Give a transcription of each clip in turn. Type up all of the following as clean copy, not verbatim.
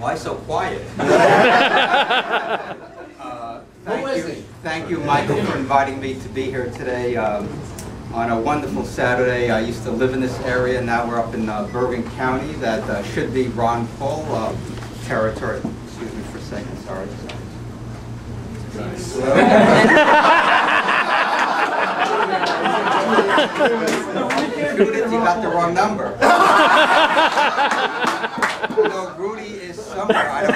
Why so quiet? Thank you, Michael, for inviting me to be here today on a wonderful Saturday. I used to live in this area. Now we're up in Bergen County. That should be Ron Paul territory. Excuse me for a second. Sorry. Judith, you got the wrong number. No, Rudy is somewhere. I don't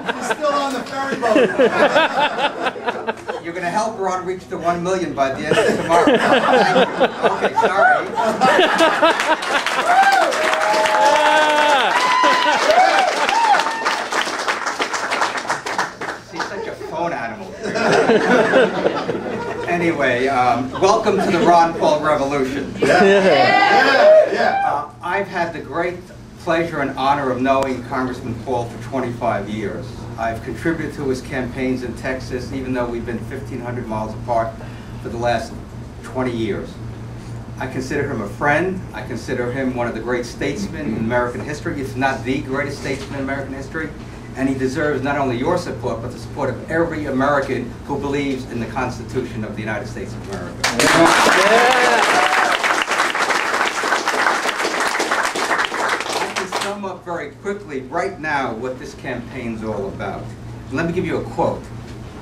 know. He's still on the ferry boat. You're going to help Ron reach the 1 million by the end of tomorrow. Thank you. Okay, sorry. He's such a phone animal. Anyway, welcome to the Ron Paul Revolution. I've had the great pleasure and honor of knowing Congressman Paul for 25 years. I've contributed to his campaigns in Texas, even though we've been 1,500 miles apart for the last 20 years. I consider him a friend. I consider him one of the great statesmen in American history, if not the greatest statesman in American history. And he deserves not only your support, but the support of every American who believes in the Constitution of the United States of America. I can sum up very quickly right now what this campaign's all about. And let me give you a quote.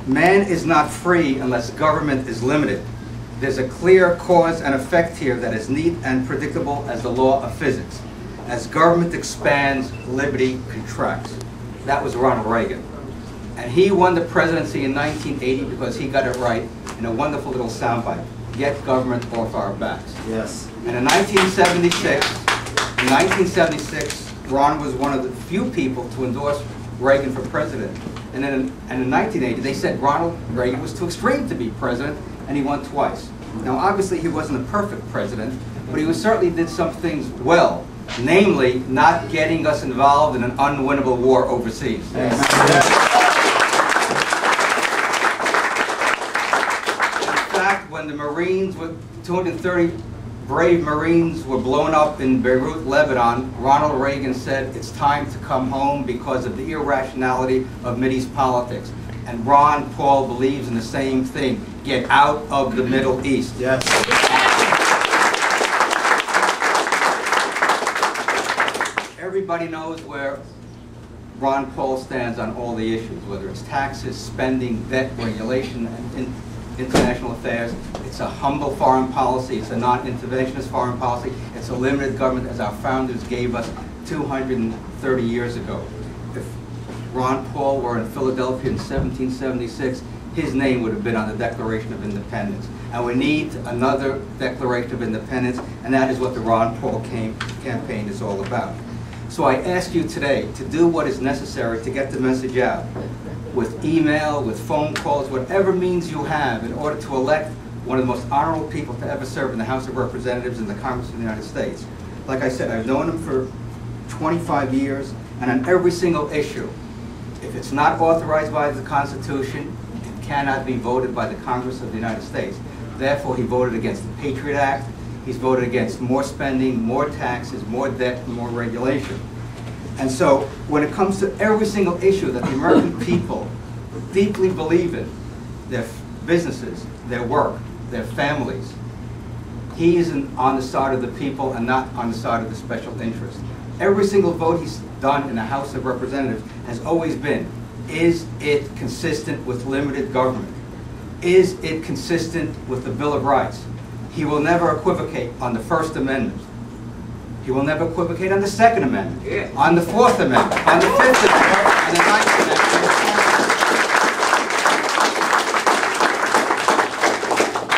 Man is not free unless government is limited. There's a clear cause and effect here that is neat and predictable as the law of physics. As government expands, liberty contracts. That was Ronald Reagan. And he won the presidency in 1980 because he got it right in a wonderful little soundbite. Get government off our backs. Yes. And in 1976, Ron was one of the few people to endorse Reagan for president. And in 1980, they said Ronald Reagan was too extreme to be president, and he won twice. Now, obviously, he wasn't a perfect president, but he certainly did some things well. Namely, not getting us involved in an unwinnable war overseas. Yes. In fact, when the Marines, 230 brave Marines were blown up in Beirut, Lebanon, Ronald Reagan said it's time to come home because of the irrationality of Mideast politics. And Ron Paul believes in the same thing. Get out of the Middle East. Yes. Everybody knows where Ron Paul stands on all the issues, whether it's taxes, spending, debt, regulation, and international affairs. It's a humble foreign policy. It's a non-interventionist foreign policy. It's a limited government, as our founders gave us 230 years ago. If Ron Paul were in Philadelphia in 1776, his name would have been on the Declaration of Independence. And we need another Declaration of Independence, and that is what the Ron Paul campaign is all about. So I ask you today to do what is necessary to get the message out, with email, with phone calls, whatever means you have, in order to elect one of the most honorable people to ever serve in the House of Representatives and the Congress of the United States. Like I said, I've known him for 25 years, and on every single issue, if it's not authorized by the Constitution, it cannot be voted by the Congress of the United States. Therefore, he voted against the Patriot Act. He's voted against more spending, more taxes, more debt, and more regulation. And so, when it comes to every single issue that the American people deeply believe in, their businesses, their work, their families, he is on the side of the people and not on the side of the special interest. Every single vote he's done in the House of Representatives has always been, is it consistent with limited government? Is it consistent with the Bill of Rights? He will never equivocate on the First Amendment. He will never equivocate on the Second Amendment, on the Fourth Amendment, on the Fifth Amendment, on the Ninth Amendment.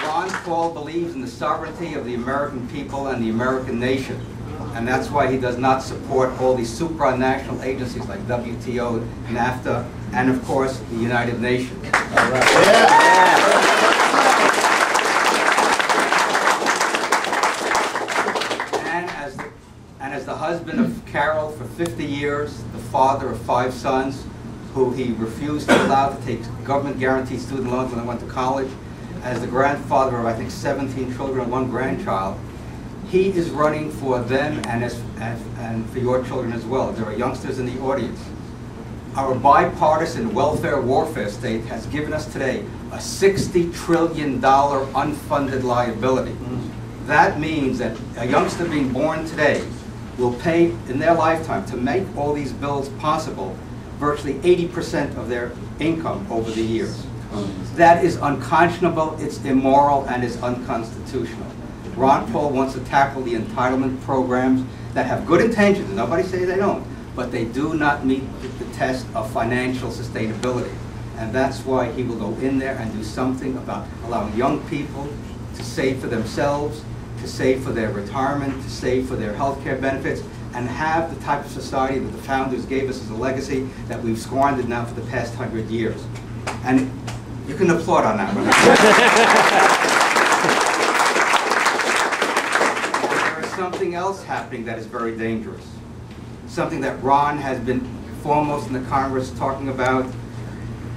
Ron Paul believes in the sovereignty of the American people and the American nation. And that's why he does not support all these supranational agencies like WTO, NAFTA, and of course, the United Nations. All right. And as the husband of Carol for 50 years, the father of 5 sons, who he refused to allow to take government-guaranteed student loans when they went to college, as the grandfather of, I think, 17 children and 1 grandchild, He is running for them and for your children as well. There are youngsters in the audience. Our bipartisan welfare warfare state has given us today a $60 trillion unfunded liability. That means that a youngster being born today will pay in their lifetime to make all these bills possible virtually 80% of their income over the years. That is unconscionable, it's immoral, and is unconstitutional. Ron Paul wants to tackle the entitlement programs that have good intentions, and nobody says they don't, but they do not meet the test of financial sustainability. And that's why he will go in there and do something about allowing young people to save for themselves, to save for their retirement, to save for their health care benefits, and have the type of society that the founders gave us as a legacy that we've squandered now for the past 100 years. And you can applaud on that one. There is something else happening that is very dangerous. Something that Ron has been foremost in the Congress talking about,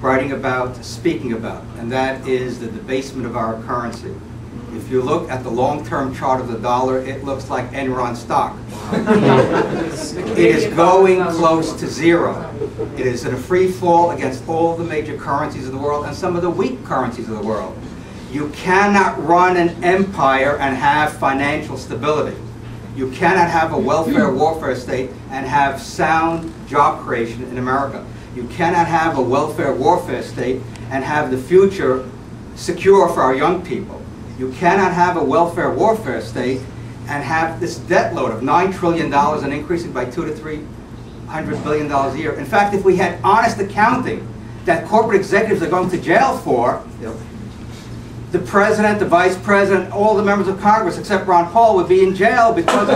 writing about, speaking about, and that is the debasement of our currency. If you look at the long-term chart of the dollar, it looks like Enron stock. It is going close to zero. It is in a free fall against all the major currencies of the world and some of the weak currencies of the world. You cannot run an empire and have financial stability. You cannot have a welfare warfare state and have sound job creation in America. You cannot have a welfare warfare state and have the future secure for our young people. You cannot have a welfare warfare state and have this debt load of $9 trillion and increasing by $200 to $300 billion a year. In fact, if we had honest accounting that corporate executives are going to jail for, the president, the vice president, all the members of Congress except Ron Paul would be in jail because of